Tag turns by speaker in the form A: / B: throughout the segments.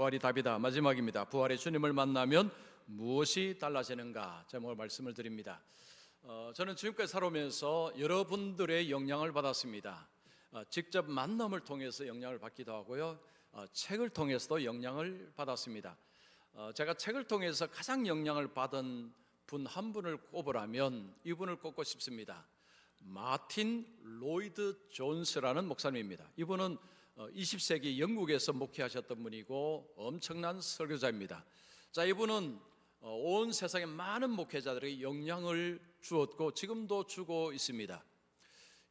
A: 부활이 답이다. 마지막입니다. 부활의 주님을 만나면 무엇이 달라지는가? 제목을 말씀을 드립니다. 저는 지금까지 살아오면서 여러분들의 영향을 받았습니다. 직접 만남을 통해서 영향을 받기도 하고요, 책을 통해서도 영향을 받았습니다. 제가 책을 통해서 가장 영향을 받은 분 한 분을 꼽으라면 이분을 꼽고 싶습니다. 마틴 로이드 존스라는 목사님입니다. 이분은 20세기 영국에서 목회하셨던 분이고 엄청난 설교자입니다. 자, 이분은 온 세상의 많은 목회자들에게 영향을 주었고 지금도 주고 있습니다.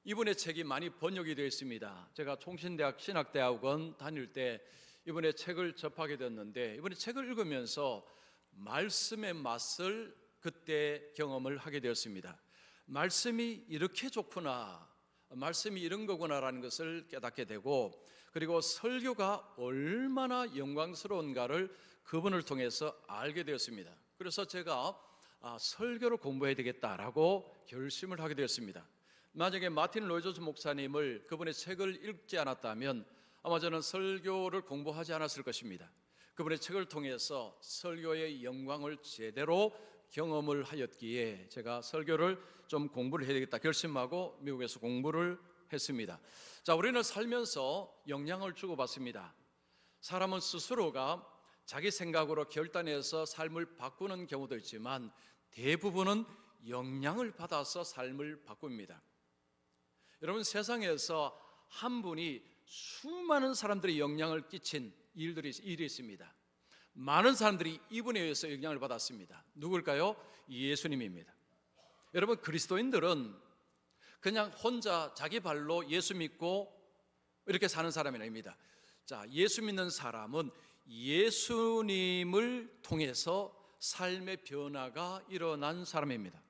A: 이분의 책이 많이 번역이 되어 있습니다. 제가 총신대학 신학대학원 다닐 때 이분의 책을 접하게 되었는데, 이분의 책을 읽으면서 말씀의 맛을 그때 경험을 하게 되었습니다. 말씀이 이렇게 좋구나, 말씀이 이런 거구나라는 것을 깨닫게 되고, 그리고 설교가 얼마나 영광스러운가를 그분을 통해서 알게 되었습니다. 그래서 제가 설교를 공부해야 되겠다라고 결심을 하게 되었습니다. 만약에 마틴 로이드 목사님을, 그분의 책을 읽지 않았다면 아마 저는 설교를 공부하지 않았을 것입니다. 그분의 책을 통해서 설교의 영광을 제대로 경험을 하였기에 제가 설교를 좀 공부를 해야 되겠다 결심하고 미국에서 공부를 했습니다. 자, 우리는 살면서 영향을 주고받습니다. 사람은 스스로가 자기 생각으로 결단해서 삶을 바꾸는 경우도 있지만 대부분은 영향을 받아서 삶을 바꿉니다. 여러분, 세상에서 한 분이 수많은 사람들의 영향을 끼친 일이 있습니다. 많은 사람들이 이분에 의해서 영향을 받았습니다. 누굴까요? 예수님입니다. 여러분, 그리스도인들은 그냥 혼자 자기 발로 예수 믿고 이렇게 사는 사람이 아닙니다. 자, 예수 믿는 사람은 예수님을 통해서 삶의 변화가 일어난 사람입니다.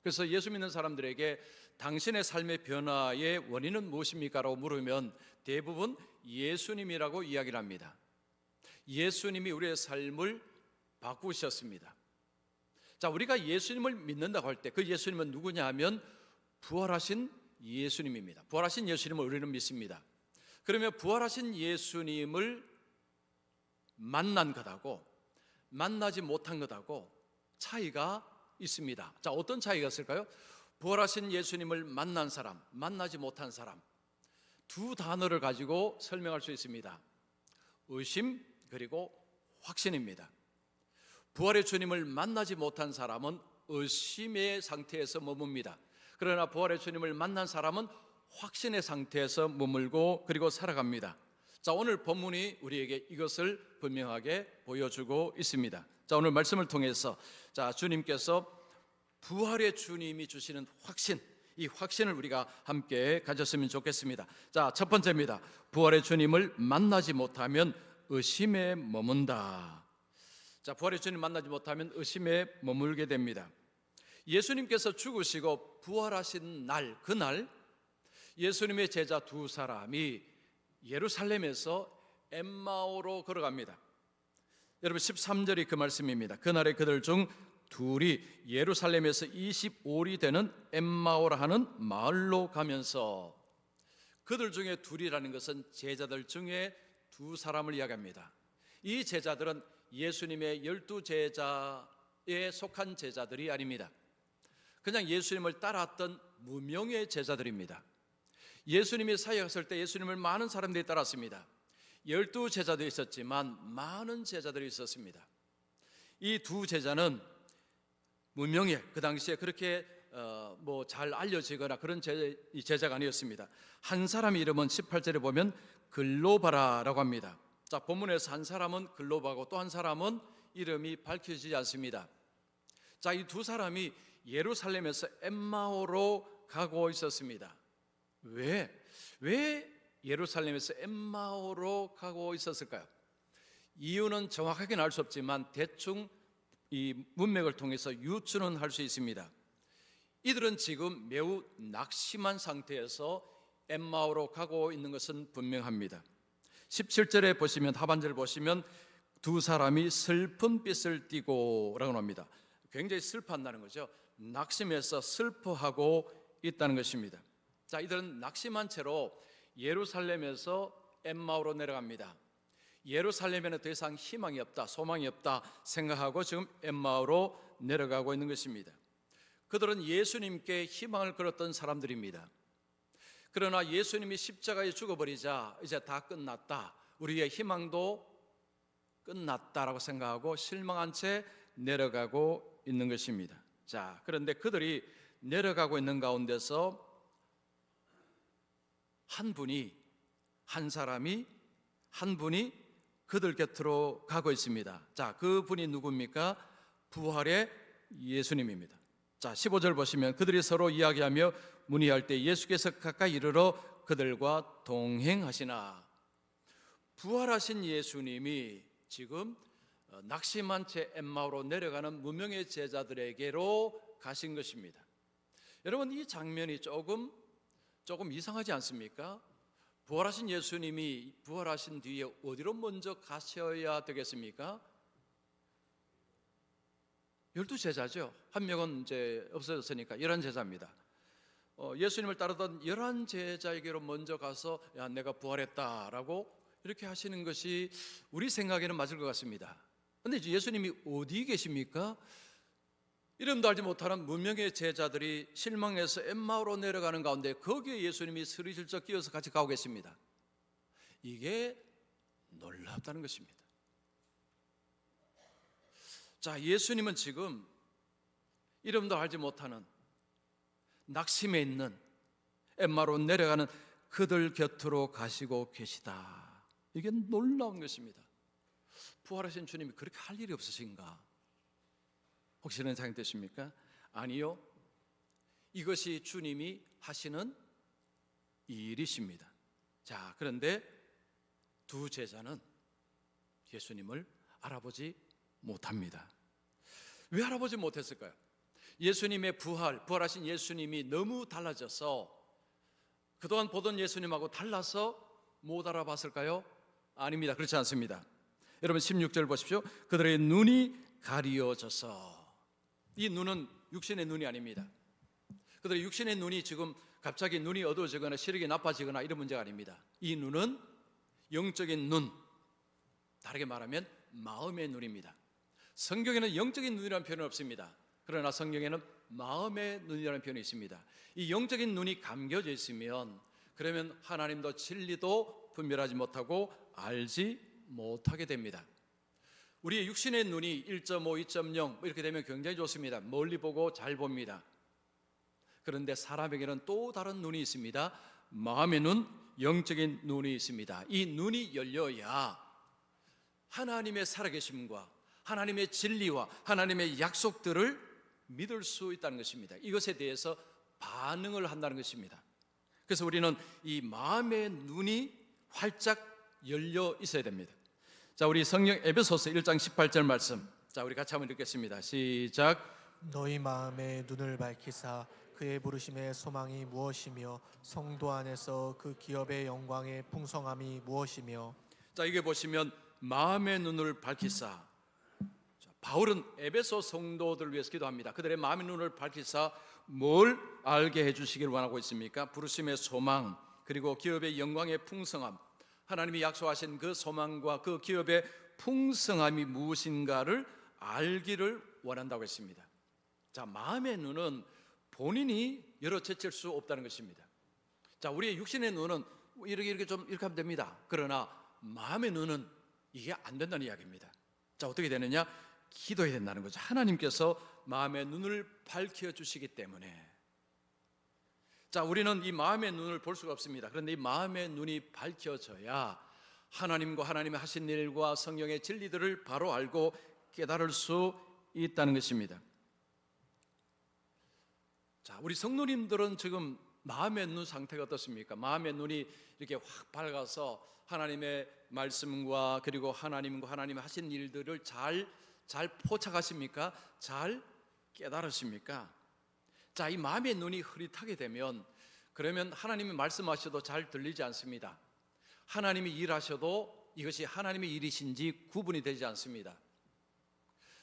A: 그래서 예수 믿는 사람들에게 당신의 삶의 변화의 원인은 무엇입니까? 라고 물으면 대부분 예수님이라고 이야기를 합니다. 예수님이 우리의 삶을 바꾸셨습니다. 자, 우리가 예수님을 믿는다고 할 때 그 예수님은 누구냐 하면 부활하신 예수님입니다. 부활하신 예수님을 우리는 믿습니다. 그러면 부활하신 예수님을 만난 것하고 만나지 못한 것하고 차이가 있습니다. 자, 어떤 차이가 있을까요? 부활하신 예수님을 만난 사람, 만나지 못한 사람, 두 단어를 가지고 설명할 수 있습니다. 의심 그리고 확신입니다. 부활의 주님을 만나지 못한 사람은 의심의 상태에서 머뭅니다. 그러나 부활의 주님을 만난 사람은 확신의 상태에서 머물고 그리고 살아갑니다. 자, 오늘 본문이 우리에게 이것을 분명하게 보여주고 있습니다. 자, 오늘 말씀을 통해서 주님께서 부활의 주님이 주시는 확신, 이 확신을 우리가 함께 가졌으면 좋겠습니다. 자, 첫 번째입니다. 부활의 주님을 만나지 못하면 의심에 머문다. 자, 부활의 주님 만나지 못하면 의심에 머물게 됩니다. 예수님께서 죽으시고 부활하신 날, 그날 예수님의 제자 두 사람이 예루살렘에서 엠마오로 걸어갑니다. 여러분, 13절이 그 말씀입니다. 그날에 그들 중 둘이 예루살렘에서 25리 되는 엠마오라 하는 마을로 가면서, 그들 중에 둘이라는 것은 제자들 중에 두 사람을 이야기합니다. 이 제자들은 예수님의 12제자에 속한 제자들이 아닙니다. 그냥 예수님을 따랐던 무명의 제자들입니다. 예수님이 사역했을 때 예수님을 많은 사람들이 따랐습니다. 12제자도 있었지만 많은 제자들이 있었습니다. 이 두 제자는 무명의, 그 당시에 그렇게 잘 알려지거나 그런 제자가 아니었습니다. 한 사람 이름은 18절에 보면 글로바라라고 합니다. 자, 본문에서 한 사람은 글로바고 또 한 사람은 이름이 밝혀지지 않습니다. 자, 이 두 사람이 예루살렘에서 엠마오로 가고 있었습니다. 왜 예루살렘에서 엠마오로 가고 있었을까요? 이유는 정확하게는 알 수 없지만 대충 이 문맥을 통해서 유추는 할 수 있습니다. 이들은 지금 매우 낙심한 상태에서 엠마오로 가고 있는 것은 분명합니다. 17절에 보시면, 하반절을 보시면 두 사람이 슬픈 빛을 띠고 라고 합니다. 굉장히 슬퍼한다는 거죠. 낙심해서 슬퍼하고 있다는 것입니다. 자, 이들은 낙심한 채로 예루살렘에서 엠마오로 내려갑니다. 예루살렘에는 더 이상 희망이 없다, 소망이 없다 생각하고 지금 엠마오로 내려가고 있는 것입니다. 그들은 예수님께 희망을 걸었던 사람들입니다. 그러나 예수님이 십자가에 죽어버리자 이제 다 끝났다, 우리의 희망도 끝났다라고 생각하고 실망한 채 내려가고 있는 것입니다. 자, 그런데 그들이 내려가고 있는 가운데서 한 사람이 그들 곁으로 가고 있습니다. 자, 그 분이 누굽니까? 부활의 예수님입니다. 자, 15절 보시면 그들이 서로 이야기하며 문의할 때 예수께서 가까이 이르러 그들과 동행하시나. 부활하신 예수님이 지금 낙심한 채 엠마오로 내려가는 무명의 제자들에게로 가신 것입니다. 여러분, 이 장면이 조금 이상하지 않습니까? 부활하신 예수님이 부활하신 뒤에 어디로 먼저 가셔야 되겠습니까? 12제자죠. 한 명은 이제 없어졌으니까 11제자입니다. 예수님을 따르던 11제자에게로 먼저 가서 야, 내가 부활했다라고 이렇게 하시는 것이 우리 생각에는 맞을 것 같습니다. 그런데 예수님이 어디 계십니까? 이름도 알지 못하는 무명의 제자들이 실망해서 엠마오로 내려가는 가운데 거기에 예수님이 스리슬쩍 끼어서 같이 가고 계십니다. 이게 놀랍다는 것입니다. 자, 예수님은 지금 이름도 알지 못하는 낙심해 있는 엠마로 내려가는 그들 곁으로 가시고 계시다. 이게 놀라운 것입니다. 부활하신 주님이 그렇게 할 일이 없으신가? 혹시 이런 생각이 드십니까? 아니요, 이것이 주님이 하시는 일이십니다. 자, 그런데 두 제자는 예수님을 알아보지 못합니다. 왜 알아보지 못했을까요? 예수님의 부활하신 예수님이 너무 달라져서 그동안 보던 예수님하고 달라서 못 알아봤을까요? 아닙니다. 그렇지 않습니다. 여러분 16절 보십시오. 그들의 눈이 가리워져서, 이 눈은 육신의 눈이 아닙니다. 그들의 육신의 눈이 지금 갑자기 눈이 어두워지거나 시력이 나빠지거나 이런 문제가 아닙니다. 이 눈은 영적인 눈, 다르게 말하면 마음의 눈입니다. 성경에는 영적인 눈이라는 표현은 없습니다. 그러나 성경에는 마음의 눈이라는 표현이 있습니다. 이 영적인 눈이 감겨져 있으면 그러면 하나님도 진리도 분별하지 못하고 알지 못하게 됩니다. 우리의 육신의 눈이 1.5, 2.0 이렇게 되면 굉장히 좋습니다. 멀리 보고 잘 봅니다. 그런데 사람에게는 또 다른 눈이 있습니다. 마음의 눈, 영적인 눈이 있습니다. 이 눈이 열려야 하나님의 살아계심과 하나님의 진리와 하나님의 약속들을 믿을 수 있다는 것입니다. 이것에 대해서 반응을 한다는 것입니다. 그래서 우리는 이 마음의 눈이 활짝 열려 있어야 됩니다. 자, 우리 성경 에베소서 1장 18절 말씀, 자, 우리 같이 한번 읽겠습니다. 시작.
B: 너희 마음의 눈을 밝히사 그의 부르심의 소망이 무엇이며 성도 안에서 그 기업의 영광의 풍성함이 무엇이며.
A: 자, 이게 보시면 마음의 눈을 밝히사, 바울은 에베소 성도들을 위해서 기도합니다. 그들의 마음의 눈을 밝히사 뭘 알게 해주시길 원하고 있습니까? 부르심의 소망, 그리고 기업의 영광의 풍성함, 하나님이 약속하신 그 소망과 그 기업의 풍성함이 무엇인가를 알기를 원한다고 했습니다. 자, 마음의 눈은 본인이 열어젖힐 수 없다는 것입니다. 자, 우리의 육신의 눈은 이렇게 하면 됩니다. 그러나 마음의 눈은 이게 안 된다는 이야기입니다. 자, 어떻게 되느냐? 기도해야 된다는 거죠. 하나님께서 마음의 눈을 밝혀 주시기 때문에. 자, 우리는 이 마음의 눈을 볼 수가 없습니다. 그런데 이 마음의 눈이 밝혀져야 하나님과 하나님의 하신 일과 성경의 진리들을 바로 알고 깨달을 수 있다는 것입니다. 자, 우리 성도님들은 지금 마음의 눈 상태가 어떻습니까? 마음의 눈이 이렇게 확 밝아서 하나님의 말씀과 그리고 하나님과 하나님의 하신 일들을 잘 포착하십니까? 잘 깨달으십니까? 자, 이 마음의 눈이 흐릿하게 되면 그러면 하나님이 말씀하셔도 잘 들리지 않습니다. 하나님이 일하셔도 이것이 하나님의 일이신지 구분이 되지 않습니다.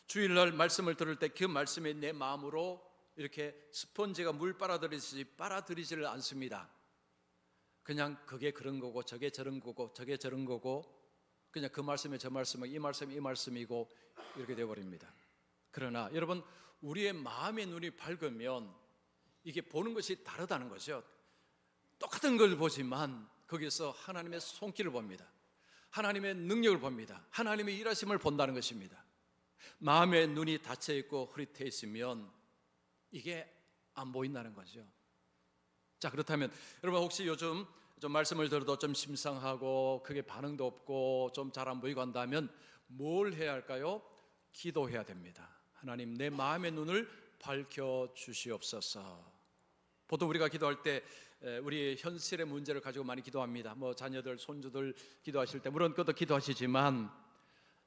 A: 주일날 말씀을 들을 때 그 말씀이 내 마음으로 이렇게 스펀지가 물 빨아들이듯이 빨아들이지를 않습니다. 그냥 그게 그런 거고 저게 저런 거고 저게 저런 거고 그냥 그 말씀에 저 말씀은 이 말씀이 이 말씀이고 이렇게 되어버립니다. 그러나 여러분, 우리의 마음의 눈이 밝으면 이게 보는 것이 다르다는 거죠. 똑같은 걸 보지만 거기서 하나님의 손길을 봅니다. 하나님의 능력을 봅니다. 하나님의 일하심을 본다는 것입니다. 마음의 눈이 닫혀 있고 흐릿해 있으면 이게 안 보인다는 거죠. 자, 그렇다면 여러분, 혹시 요즘 좀 말씀을 들어도 좀 심상하고 크게 반응도 없고 좀 잘 안 보이고 한다면 뭘 해야 할까요? 기도해야 됩니다. 하나님, 내 마음의 눈을 밝혀 주시옵소서. 보통 우리가 기도할 때 우리 현실의 문제를 가지고 많이 기도합니다. 뭐 자녀들, 손주들 기도하실 때 물론 그것도 기도하시지만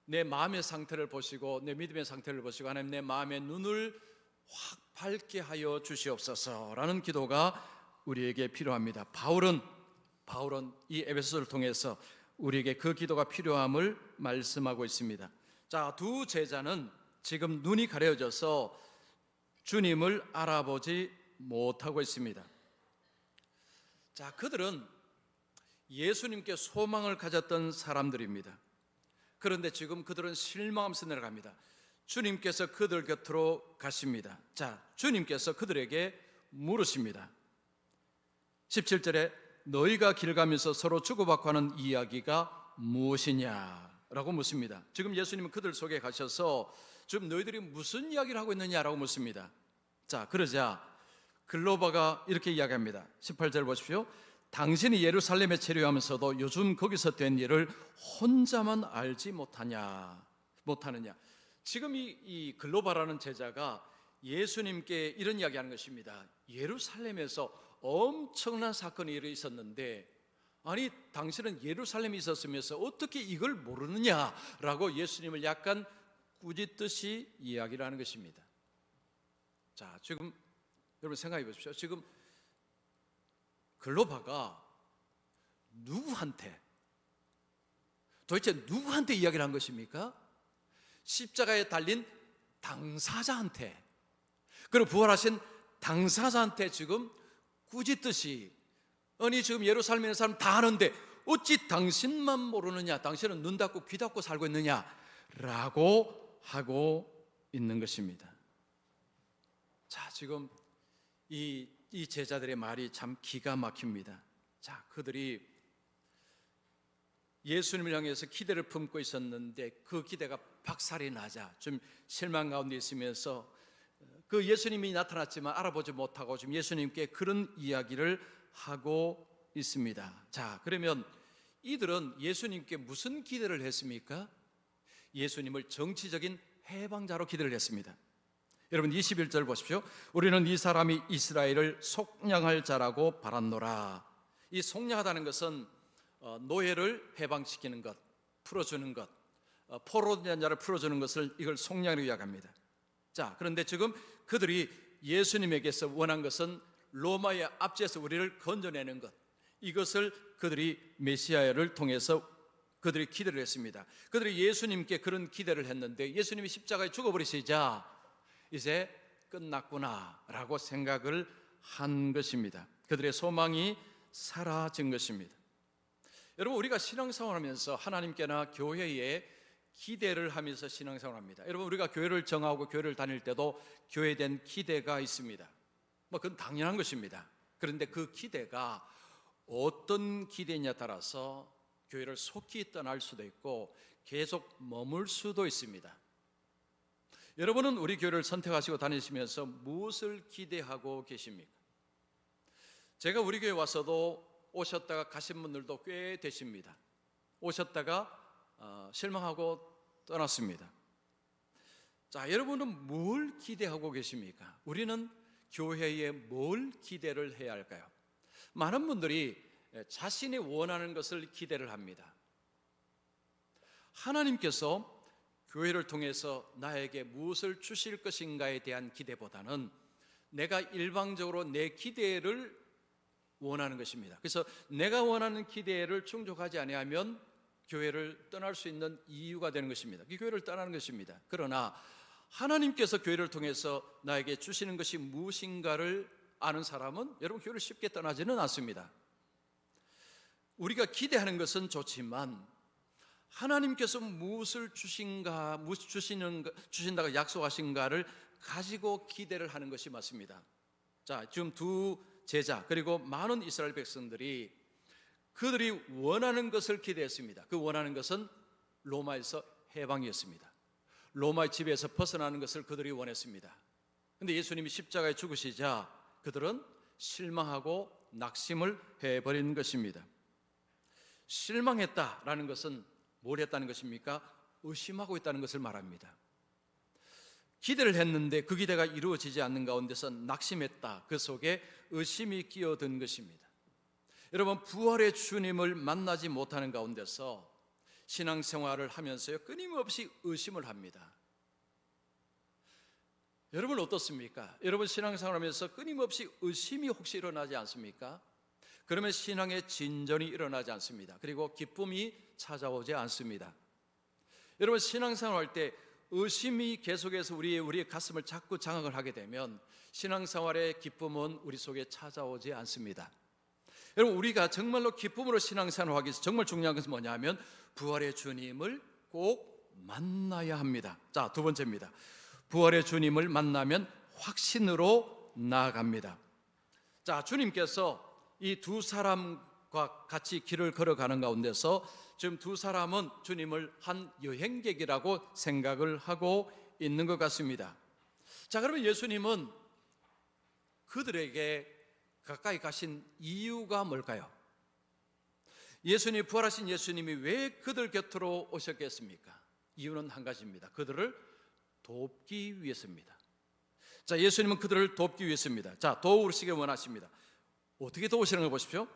A: 내 마음의 상태를 보시고 내 믿음의 상태를 보시고 하나님, 내 마음의 눈을 확 밝게 하여 주시옵소서라는 기도가 우리에게 필요합니다. 바울은 이 에베소서를 통해서 우리에게 그 기도가 필요함을 말씀하고 있습니다. 자, 두 제자는 지금 눈이 가려져서 주님을 알아보지 못하고 있습니다. 자, 그들은 예수님께 소망을 가졌던 사람들입니다. 그런데 지금 그들은 실망하면서 내려갑니다. 주님께서 그들 곁으로 가십니다. 자, 주님께서 그들에게 물으십니다. 17절에 너희가 길 가면서 서로 주고받고 하는 이야기가 무엇이냐라고 묻습니다. 지금 예수님은 그들 속에 가셔서 지금 너희들이 무슨 이야기를 하고 있느냐라고 묻습니다. 자, 그러자 글로바가 이렇게 이야기합니다. 18절 보십시오. 당신이 예루살렘에 체류하면서도 요즘 거기서 된 일을 혼자만 알지 못하느냐. 지금 이 글로바라는 제자가 예수님께 이런 이야기하는 것입니다. 예루살렘에서 엄청난 사건이 있었는데, 아니 당신은 예루살렘에 있었으면서 어떻게 이걸 모르느냐라고 예수님을 약간 꾸짖듯이 이야기를 하는 것입니다. 자, 지금 여러분 생각해 보십시오. 지금 글로바가 도대체 누구한테 이야기를 한 것입니까? 십자가에 달린 당사자한테, 그리고 부활하신 당사자한테 지금 꾸짖듯이, 아니 지금 예루살렘에 있는 사람 다 아는데 어찌 당신만 모르느냐, 당신은 눈 닫고 귀 닫고 살고 있느냐라고 하고 있는 것입니다. 자, 지금 이 제자들의 말이 참 기가 막힙니다. 자, 그들이 예수님을 향해서 기대를 품고 있었는데 그 기대가 박살이 나자 좀 실망 가운데 있으면서 그 예수님이 나타났지만 알아보지 못하고 지금 예수님께 그런 이야기를 하고 있습니다. 자, 그러면 이들은 예수님께 무슨 기대를 했습니까? 예수님을 정치적인 해방자로 기대를 했습니다. 여러분 21절 보십시오. 우리는 이 사람이 이스라엘을 속량할 자라고 바랐노라. 이 속량하다는 것은 노예를 해방시키는 것, 풀어주는 것, 포로된 자를 풀어주는 것을 이걸 속량으로 이야기합니다. 자, 그런데 지금 그들이 예수님에게서 원한 것은 로마의 압제에서 우리를 건져내는 것, 이것을 그들이 메시아를 통해서 그들이 기대를 했습니다. 그들이 예수님께 그런 기대를 했는데 예수님이 십자가에 죽어버리시자 이제 끝났구나라고 생각을 한 것입니다. 그들의 소망이 사라진 것입니다. 여러분, 우리가 신앙생활을 하면서 하나님께나 교회에 기대를 하면서 신앙생활을 합니다. 여러분, 우리가 교회를 정하고 교회를 다닐 때도 교회에 대한 기대가 있습니다. 그건 당연한 것입니다. 그런데 그 기대가 어떤 기대냐에 따라서 교회를 속히 떠날 수도 있고 계속 머물 수도 있습니다. 여러분은 우리 교회를 선택하시고 다니시면서 무엇을 기대하고 계십니까? 제가 우리 교회 와서도 오셨다가 가신 분들도 꽤 되십니다. 오셨다가 실망하고 떠났습니다. 자, 여러분은 뭘 기대하고 계십니까? 우리는 교회에 뭘 기대를 해야 할까요? 많은 분들이 자신이 원하는 것을 기대를 합니다. 하나님께서 교회를 통해서 나에게 무엇을 주실 것인가에 대한 기대보다는 내가 일방적으로 내 기대를 원하는 것입니다. 그래서 내가 원하는 기대를 충족하지 아니하면 교회를 떠날 수 있는 이유가 되는 것입니다. 이 교회를 떠나는 것입니다. 그러나 하나님께서 교회를 통해서 나에게 주시는 것이 무엇인가를 아는 사람은 여러분 교회를 쉽게 떠나지는 않습니다. 우리가 기대하는 것은 좋지만 하나님께서 무엇을 주신가, 무엇을 주신다고 약속하신가를 가지고 기대를 하는 것이 맞습니다. 자, 지금 두 제자 그리고 많은 이스라엘 백성들이 그들이 원하는 것을 기대했습니다. 그 원하는 것은 로마에서 해방이었습니다. 로마의 지배에서 벗어나는 것을 그들이 원했습니다. 그런데 예수님이 십자가에 죽으시자 그들은 실망하고 낙심을 해버린 것입니다. 실망했다라는 것은 뭘 했다는 것입니까? 의심하고 있다는 것을 말합니다. 기대를 했는데 그 기대가 이루어지지 않는 가운데서 낙심했다. 그 속에 의심이 끼어든 것입니다. 여러분, 부활의 주님을 만나지 못하는 가운데서 신앙생활을 하면서요 끊임없이 의심을 합니다. 여러분 어떻습니까? 여러분 신앙생활하면서 끊임없이 의심이 혹시 일어나지 않습니까? 그러면 신앙의 진전이 일어나지 않습니다. 그리고 기쁨이 찾아오지 않습니다. 여러분 신앙생활할 때 의심이 계속해서 우리의 가슴을 자꾸 장악을 하게 되면 신앙생활의 기쁨은 우리 속에 찾아오지 않습니다. 여러분 우리가 정말로 기쁨으로 신앙생활을 하기 위해서 정말 중요한 것은 뭐냐면 부활의 주님을 꼭 만나야 합니다. 자, 두 번째입니다. 부활의 주님을 만나면 확신으로 나아갑니다. 자, 주님께서 이 두 사람과 같이 길을 걸어가는 가운데서 지금 두 사람은 주님을 한 여행객이라고 생각을 하고 있는 것 같습니다. 자, 그러면 예수님은 그들에게 가까이 가신 이유가 뭘까요? 부활하신 예수님이 왜 그들 곁으로 오셨겠습니까? 이유는 한 가지입니다. 그들을 돕기 위해서입니다. 자, 예수님은 그들을 돕기 위해서입니다. 자, 도우시길 원하십니다. 어떻게 도우시는 걸 보십시오.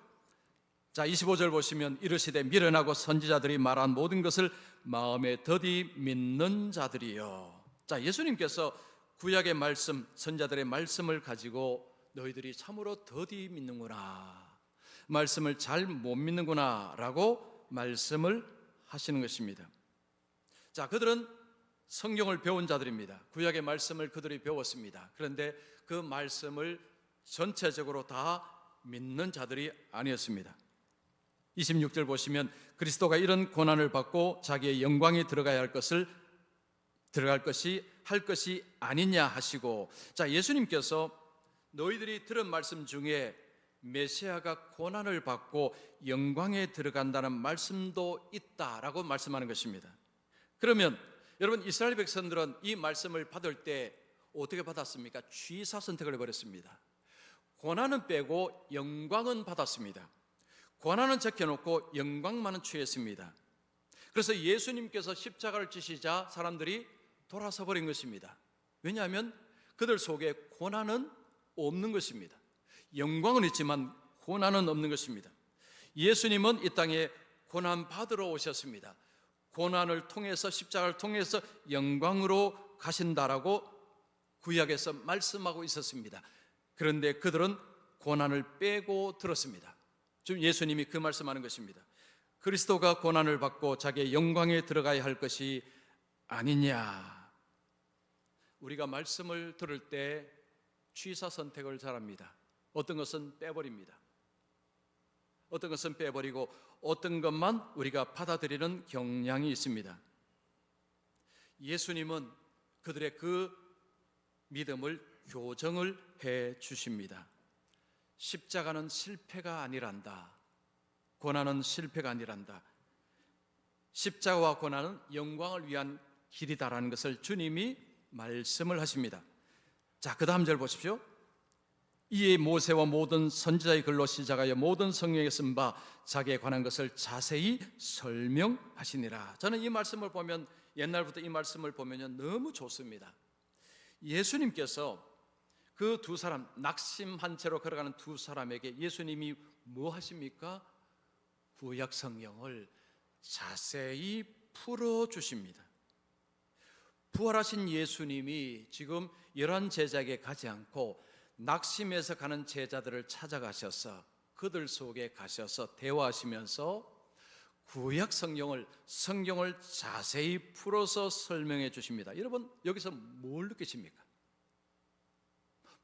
A: 자, 25절 보시면 이르시되 미련하고 선지자들이 말한 모든 것을 마음에 더디 믿는 자들이요. 자, 예수님께서 구약의 말씀, 선지자들의 말씀을 가지고 너희들이 참으로 더디 믿는구나, 말씀을 잘 못 믿는구나 라고 말씀을 하시는 것입니다. 자, 그들은 성경을 배운 자들입니다. 구약의 말씀을 그들이 배웠습니다. 그런데 그 말씀을 전체적으로 다 믿는 자들이 아니었습니다. 26절 보시면 그리스도가 이런 고난을 받고 자기의 영광에 들어갈 것이 아니냐 하시고, 자, 예수님께서 너희들이 들은 말씀 중에 메시아가 고난을 받고 영광에 들어간다는 말씀도 있다라고 말씀하는 것입니다. 그러면 여러분 이스라엘 백성들은 이 말씀을 받을 때 어떻게 받았습니까? 취사 선택을 해버렸습니다. 고난은 빼고 영광은 받았습니다. 고난은 제껴놓고 영광만은 취했습니다. 그래서 예수님께서 십자가를 지시자 사람들이 돌아서 버린 것입니다. 왜냐하면 그들 속에 고난은 없는 것입니다. 영광은 있지만 고난은 없는 것입니다. 예수님은 이 땅에 고난 받으러 오셨습니다. 고난을 통해서, 십자가를 통해서 영광으로 가신다라고 구약에서 말씀하고 있었습니다. 그런데 그들은 고난을 빼고 들었습니다. 지금 예수님이 그 말씀하는 것입니다. 그리스도가 고난을 받고 자기의 영광에 들어가야 할 것이 아니냐. 우리가 말씀을 들을 때 취사 선택을 잘합니다. 어떤 것은 빼버립니다. 어떤 것은 빼버리고 어떤 것만 우리가 받아들이는 경향이 있습니다. 예수님은 그들의 그 믿음을 교정을 해 주십니다. 십자가는 실패가 아니란다. 고난은 실패가 아니란다. 십자가와 고난은 영광을 위한 길이다라는 것을 주님이 말씀을 하십니다. 자, 그 다음 절 보십시오. 이에 모세와 모든 선지자의 글로 시작하여 모든 성경에 쓴 바 자기에 관한 것을 자세히 설명하시니라. 저는 이 말씀을 보면, 옛날부터 이 말씀을 보면 너무 좋습니다. 예수님께서 그 두 사람, 낙심한 채로 걸어가는 두 사람에게 예수님이 뭐 하십니까? 구약 성경을 자세히 풀어주십니다. 부활하신 예수님이 지금 11 제자에게 가지 않고 낙심해서 가는 제자들을 찾아가셔서 그들 속에 가셔서 대화하시면서 구약 성경을 자세히 풀어서 설명해 주십니다. 여러분 여기서 뭘 느끼십니까?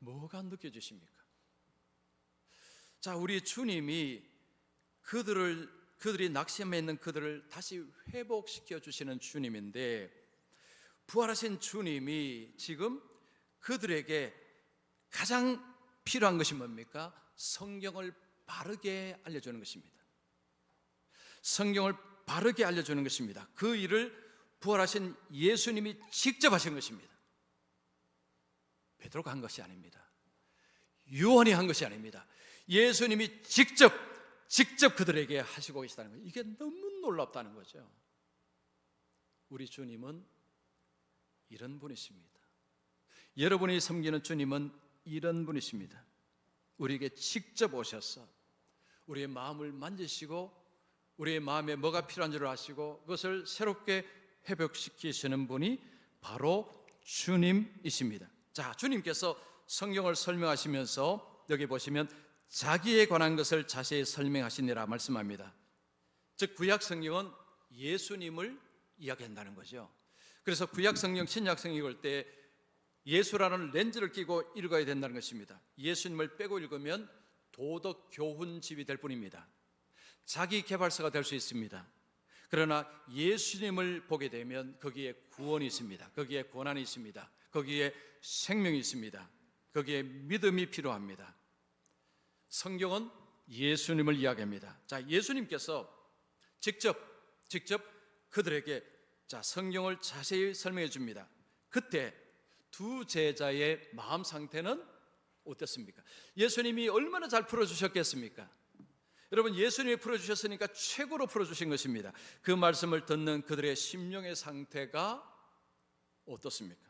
A: 뭐가 느껴지십니까? 자, 우리 주님이 그 그들이 낙심해 있는 그들을 다시 회복시켜 주시는 주님인데, 부활하신 주님이 지금 그들에게 가장 필요한 것이 뭡니까? 성경을 바르게 알려주는 것입니다. 성경을 바르게 알려주는 것입니다. 그 일을 부활하신 예수님이 직접 하신 것입니다. 베드로가 한 것이 아닙니다. 요한이 한 것이 아닙니다. 예수님이 직접 그들에게 하시고 계시다는 거예요. 이게 너무 놀랍다는 거죠. 우리 주님은 이런 분이십니다. 여러분이 섬기는 주님은 이런 분이십니다. 우리에게 직접 오셔서 우리의 마음을 만지시고 우리의 마음에 뭐가 필요한 줄 아시고 그것을 새롭게 회복시키시는 분이 바로 주님이십니다. 자, 주님께서 성경을 설명하시면서 여기 보시면 자기에 관한 것을 자세히 설명하시니라 말씀합니다. 즉 구약 성경은 예수님을 이야기한다는 거죠. 그래서 구약 성경, 신약 성경 읽을 때 예수라는 렌즈를 끼고 읽어야 된다는 것입니다. 예수님을 빼고 읽으면 도덕 교훈집이 될 뿐입니다. 자기 개발서가 될 수 있습니다. 그러나 예수님을 보게 되면 거기에 구원이 있습니다. 거기에 고난이 있습니다. 거기에 생명이 있습니다. 거기에 믿음이 필요합니다. 성경은 예수님을 이야기합니다. 자, 예수님께서 직접 그들에게 성경을 자세히 설명해 줍니다. 그때 두 제자의 마음 상태는 어땠습니까? 예수님이 얼마나 잘 풀어주셨겠습니까? 여러분, 예수님이 풀어주셨으니까 최고로 풀어주신 것입니다. 그 말씀을 듣는 그들의 심령의 상태가 어떻습니까?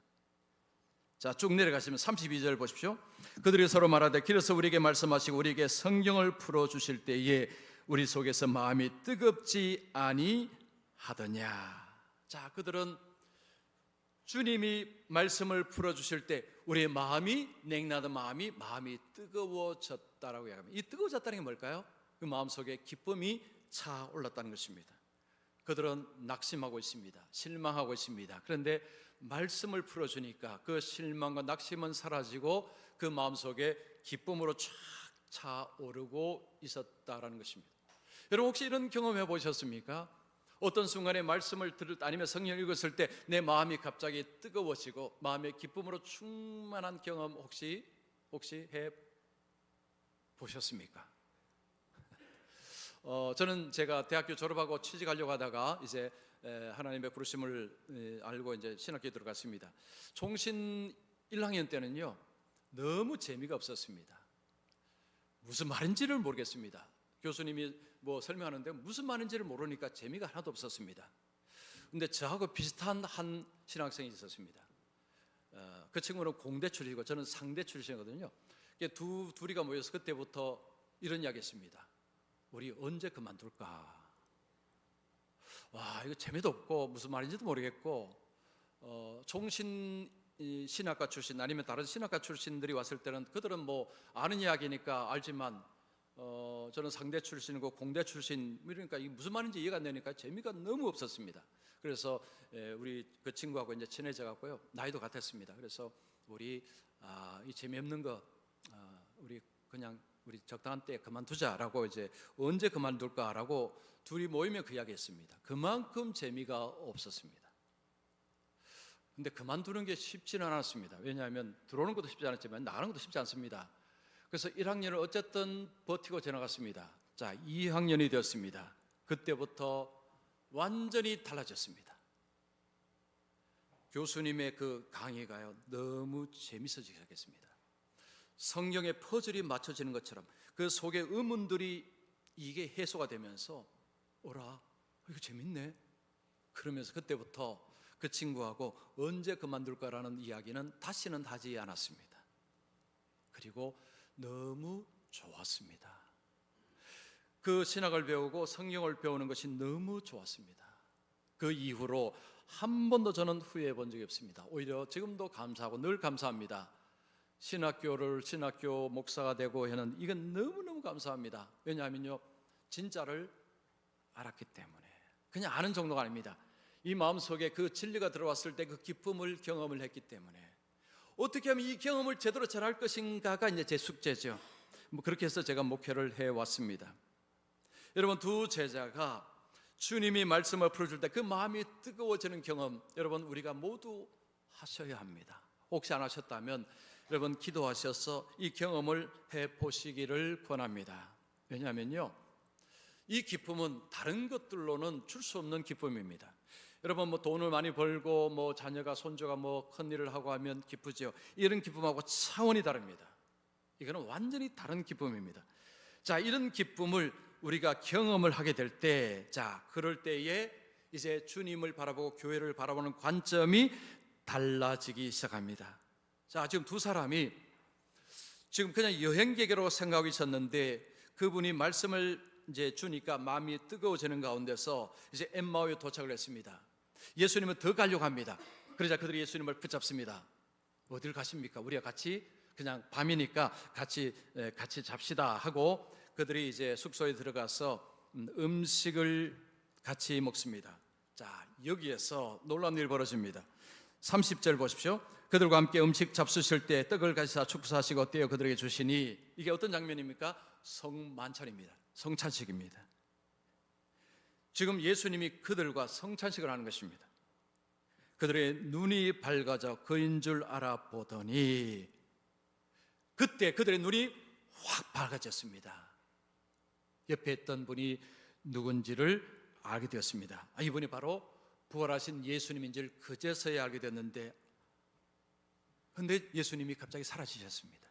A: 자, 쭉 내려가시면 32절 보십시오. 그들이 서로 말하되 길에서 우리에게 말씀하시고 우리에게 성경을 풀어주실 때에 우리 속에서 마음이 뜨겁지 아니하더냐. 자, 그들은 주님이 말씀을 풀어주실 때 우리의 마음이 냉나던 마음이 뜨거워졌다라고 이야기합니다. 이 뜨거워졌다는 게 뭘까요? 그 마음속에 기쁨이 차올랐다는 것입니다. 그들은 낙심하고 있습니다. 실망하고 있습니다. 그런데 말씀을 풀어주니까 그 실망과 낙심은 사라지고 그 마음속에 기쁨으로 쫙 차오르고 있었다라는 것입니다. 여러분, 혹시 이런 경험해 보셨습니까? 어떤 순간에 말씀을 들을 때 아니면 성경 읽었을 때 내 마음이 갑자기 뜨거워지고 마음의 기쁨으로 충만한 경험 혹시 해 보셨습니까? 저는 제가 대학교 졸업하고 취직하려고 하다가 이제 하나님의 부르심을 알고 이제 신학교에 들어갔습니다. 종신 1학년 때는요 너무 재미가 없었습니다. 무슨 말인지를 모르겠습니다. 교수님이 뭐 설명하는데 무슨 말인지를 모르니까 재미가 하나도 없었습니다. 근데 저하고 비슷한 한 신학생이 있었습니다. 그 친구는 공대 출신이고 저는 상대 출신이거든요. 둘이가 모여서 그때부터 이런 이야기했습니다. 우리 언제 그만둘까? 와, 이거 재미도 없고 무슨 말인지도 모르겠고 종신 신학과 출신 아니면 다른 신학과 출신들이 왔을 때는 그들은 뭐 아는 이야기니까 알지만 저는 상대 출신이고 공대 출신 이러니까 이게 무슨 말인지 이해가 안 되니까 재미가 너무 없었습니다. 그래서 우리 그 친구하고 이제 친해져 갖고요 나이도 같았습니다. 그래서 우리 이 재미없는 거 우리 적당한 때에 그만두자라고 이제 언제 그만둘까라고 둘이 모이면 그 이야기했습니다. 그만큼 재미가 없었습니다. 근데 그만두는 게 쉽지는 않았습니다. 왜냐하면 들어오는 것도 쉽지 않았지만 나가는 것도 쉽지 않습니다. 그래서 1학년을 어쨌든 버티고 지나갔습니다. 자, 2학년이 되었습니다. 그때부터 완전히 달라졌습니다. 교수님의 그 강의가요 너무 재밌어지기 시작했습니다. 성경의 퍼즐이 맞춰지는 것처럼 그 속의 의문들이 이게 해소가 되면서 이거 재밌네. 그러면서 그때부터 그 친구하고 언제 그만둘까라는 이야기는 다시는 하지 않았습니다. 그리고 너무 좋았습니다. 그 신학을 배우고 성경을 배우는 것이 너무 좋았습니다. 그 이후로 한 번도 저는 후회해 본 적이 없습니다. 오히려 지금도 감사하고 늘 감사합니다. 신학교 목사가 되고 하는 이건 너무너무 감사합니다. 왜냐하면요 진짜를 알았기 때문에. 그냥 아는 정도가 아닙니다. 이 마음속에 그 진리가 들어왔을 때 그 기쁨을 경험을 했기 때문에 어떻게 하면 이 경험을 제대로 잘할 것인가가 이제 제 숙제죠. 그렇게 해서 제가 목회를 해왔습니다. 여러분, 두 제자가 주님이 말씀을 풀어줄 때 그 마음이 뜨거워지는 경험, 여러분 우리가 모두 하셔야 합니다. 혹시 안 하셨다면 여러분 기도하셔서 이 경험을 해보시기를 권합니다. 왜냐하면요, 이 기쁨은 다른 것들로는 줄 수 없는 기쁨입니다. 여러분, 뭐 돈을 많이 벌고 뭐 자녀가 손주가 뭐 큰 일을 하고 하면 기쁘죠. 이런 기쁨하고 차원이 다릅니다. 이거는 완전히 다른 기쁨입니다. 자, 이런 기쁨을 우리가 경험을 하게 될 때, 자, 그럴 때에 이제 주님을 바라보고 교회를 바라보는 관점이 달라지기 시작합니다. 자, 지금 두 사람이 지금 그냥 여행객으로 생각하고 있었는데 그분이 말씀을 이제 주니까 마음이 뜨거워지는 가운데서 이제 엠마오에 도착을 했습니다. 예수님은 더 가려고 합니다. 그러자 그들이 예수님을 붙잡습니다. 어딜 가십니까? 우리가 같이 그냥 밤이니까 같이 잡시다 하고 그들이 이제 숙소에 들어가서 음식을 같이 먹습니다. 자, 여기에서 놀라운 일이 벌어집니다. 30절 보십시오. 그들과 함께 음식 잡수실 때 떡을 가지사 축사하시고 떼어 그들에게 주시니, 이게 어떤 장면입니까? 성만찬입니다. 성찬식입니다. 지금 예수님이 그들과 성찬식을 하는 것입니다. 그들의 눈이 밝아져 그인 줄 알아보더니 그때 그들의 눈이 확 밝아졌습니다. 옆에 있던 분이 누군지를 알게 되었습니다. 이분이 바로 부활하신 예수님인 줄 그제서야 알게 됐는데, 그런데 예수님이 갑자기 사라지셨습니다.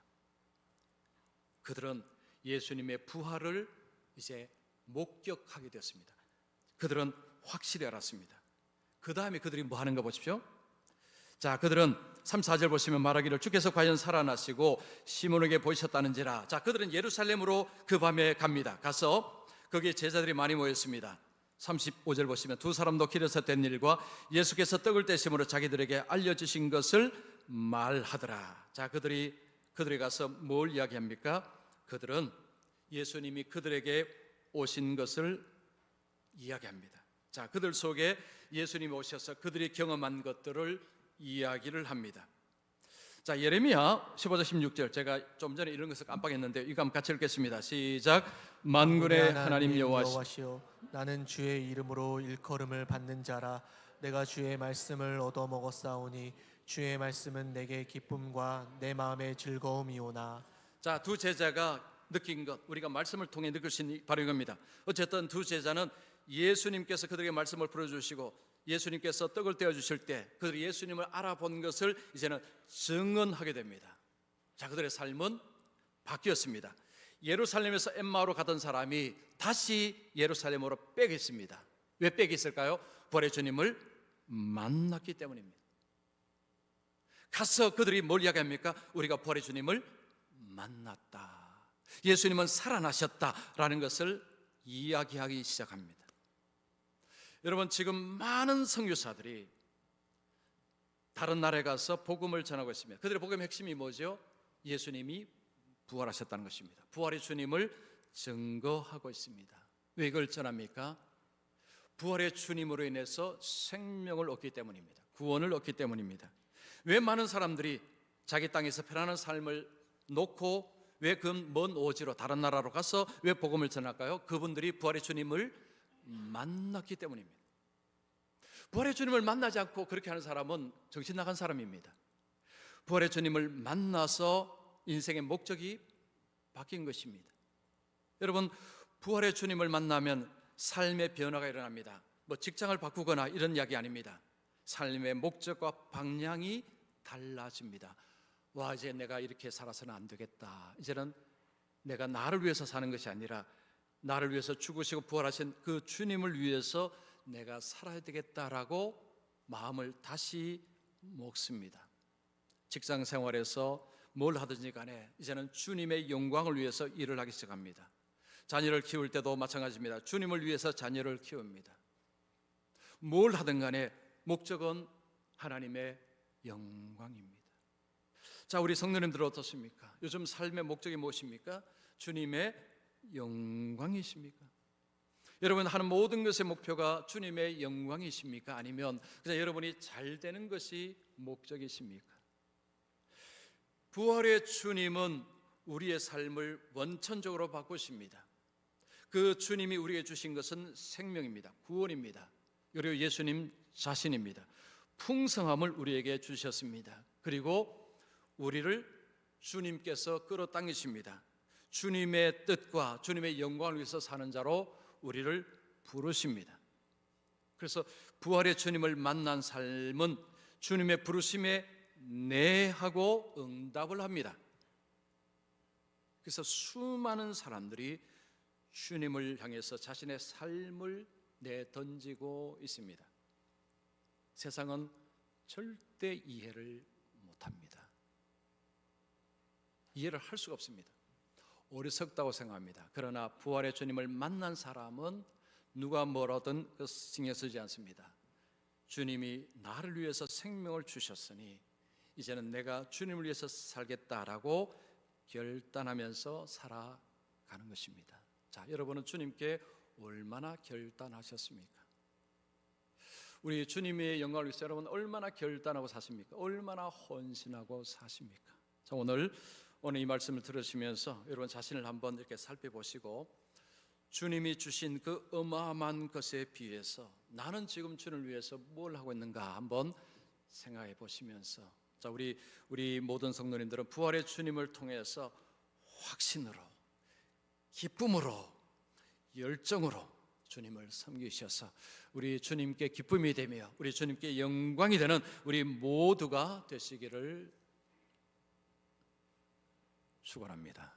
A: 그들은 예수님의 부활을 이제 목격하게 되었습니다. 그들은 확실히 알았습니다. 그 다음에 그들이 뭐 하는가 보십시오. 자, 그들은 3, 4절 보시면 말하기를 주께서 과연 살아나시고 시몬에게 보이셨다는지라. 자, 그들은 예루살렘으로 그 밤에 갑니다. 가서 거기에 제자들이 많이 모였습니다. 35절 보시면 두 사람도 길에서 된 일과 예수께서 떡을 떼심으로 자기들에게 알려주신 것을 말하더라. 자, 그들이 가서 뭘 이야기합니까? 그들은 예수님이 그들에게 오신 것을 이야기합니다. 자, 그들 속에 예수님이 오셔서 그들이 경험한 것들을 이야기를 합니다. 자, 예레미야 15절 16절, 제가 좀 전에 이런 것을 깜빡했는데 이거 한번 같이 읽겠습니다. 시작. 만군의 하나님 여호와시여,
B: 나는 주의 이름으로 일컬음을 받는 자라. 내가 주의 말씀을 얻어먹었사오니 주의 말씀은 내게 기쁨과 내 마음의 즐거움이오나.
A: 자, 두 제자가 느낀 것, 우리가 말씀을 통해 느낄 수 있는 바로 이겁니다. 어쨌든 두 제자는 예수님께서 그들에게 말씀을 풀어주시고 예수님께서 떡을 떼어주실 때 그들이 예수님을 알아본 것을 이제는 증언하게 됩니다. 자, 그들의 삶은 바뀌었습니다. 예루살렘에서 엠마오로 가던 사람이 다시 예루살렘으로 빼겠습니다. 왜 빼겠을까요? 부활의 주님을 만났기 때문입니다. 가서 그들이 뭘 이야기합니까? 우리가 부활의 주님을 만났다, 예수님은 살아나셨다라는 것을 이야기하기 시작합니다. 여러분, 지금 많은 선교사들이 다른 나라에 가서 복음을 전하고 있습니다. 그들의 복음의 핵심이 뭐죠? 예수님이 부활하셨다는 것입니다. 부활의 주님을 증거하고 있습니다. 왜 이걸 전합니까? 부활의 주님으로 인해서 생명을 얻기 때문입니다. 구원을 얻기 때문입니다. 왜 많은 사람들이 자기 땅에서 편안한 삶을 놓고 왜 그 먼 오지로 다른 나라로 가서 왜 복음을 전할까요? 그분들이 부활의 주님을 만났기 때문입니다. 부활의 주님을 만나지 않고 그렇게 하는 사람은 정신 나간 사람입니다. 부활의 주님을 만나서 인생의 목적이 바뀐 것입니다. 여러분, 부활의 주님을 만나면 삶의 변화가 일어납니다. 뭐 직장을 바꾸거나 이런 이야기 아닙니다. 삶의 목적과 방향이 달라집니다. 와, 이제 내가 이렇게 살아서는 안 되겠다. 이제는 내가 나를 위해서 사는 것이 아니라 나를 위해서 죽으시고 부활하신 그 주님을 위해서 내가 살아야 되겠다라고 마음을 다시 먹습니다. 직장 생활에서 뭘 하든지 간에 이제는 주님의 영광을 위해서 일을 하기 시작합니다. 자녀를 키울 때도 마찬가지입니다. 주님을 위해서 자녀를 키웁니다. 뭘 하든 간에 목적은 하나님의 영광입니다. 자, 우리 성도님들 어떻습니까? 요즘 삶의 목적이 무엇입니까? 주님의 영광이십니까? 여러분, 하는 모든 것의 목표가 주님의 영광이십니까? 아니면 그냥 여러분이 잘 되는 것이 목적이십니까? 부활의 주님은 우리의 삶을 원천적으로 바꾸십니다. 그 주님이 우리에게 주신 것은 생명입니다. 구원입니다. 그리고 예수님 자신입니다. 풍성함을 우리에게 주셨습니다. 그리고 우리를 주님께서 끌어당기십니다. 주님의 뜻과 주님의 영광을 위해서 사는 자로 우리를 부르십니다. 그래서 부활의 주님을 만난 삶은 주님의 부르심에 네 하고 응답을 합니다. 그래서 수많은 사람들이 주님을 향해서 자신의 삶을 내던지고 있습니다. 세상은 절대 이해를 못합니다. 이해를 할 수가 없습니다. 어리석다고 생각합니다. 그러나 부활의 주님을 만난 사람은 누가 뭐라든 신경 쓰지 않습니다. 주님이 나를 위해서 생명을 주셨으니 이제는 내가 주님을 위해서 살겠다라고 결단하면서 살아가는 것입니다. 자, 여러분은 주님께 얼마나 결단하셨습니까? 우리 주님의 영광을 위해서 여러분 얼마나 결단하고 사십니까? 얼마나 헌신하고 사십니까? 자, 오늘 이 말씀을 들으시면서 여러분 자신을 한번 이렇게 살펴보시고 주님이 주신 그 어마어마한 것에 비해서 나는 지금 주님을 위해서 뭘 하고 있는가 한번 생각해 보시면서, 자, 우리 모든 성도님들은 부활의 주님을 통해서 확신으로, 기쁨으로, 열정으로 주님을 섬기셔서 우리 주님께 기쁨이 되며 우리 주님께 영광이 되는 우리 모두가 되시기를 축원합니다.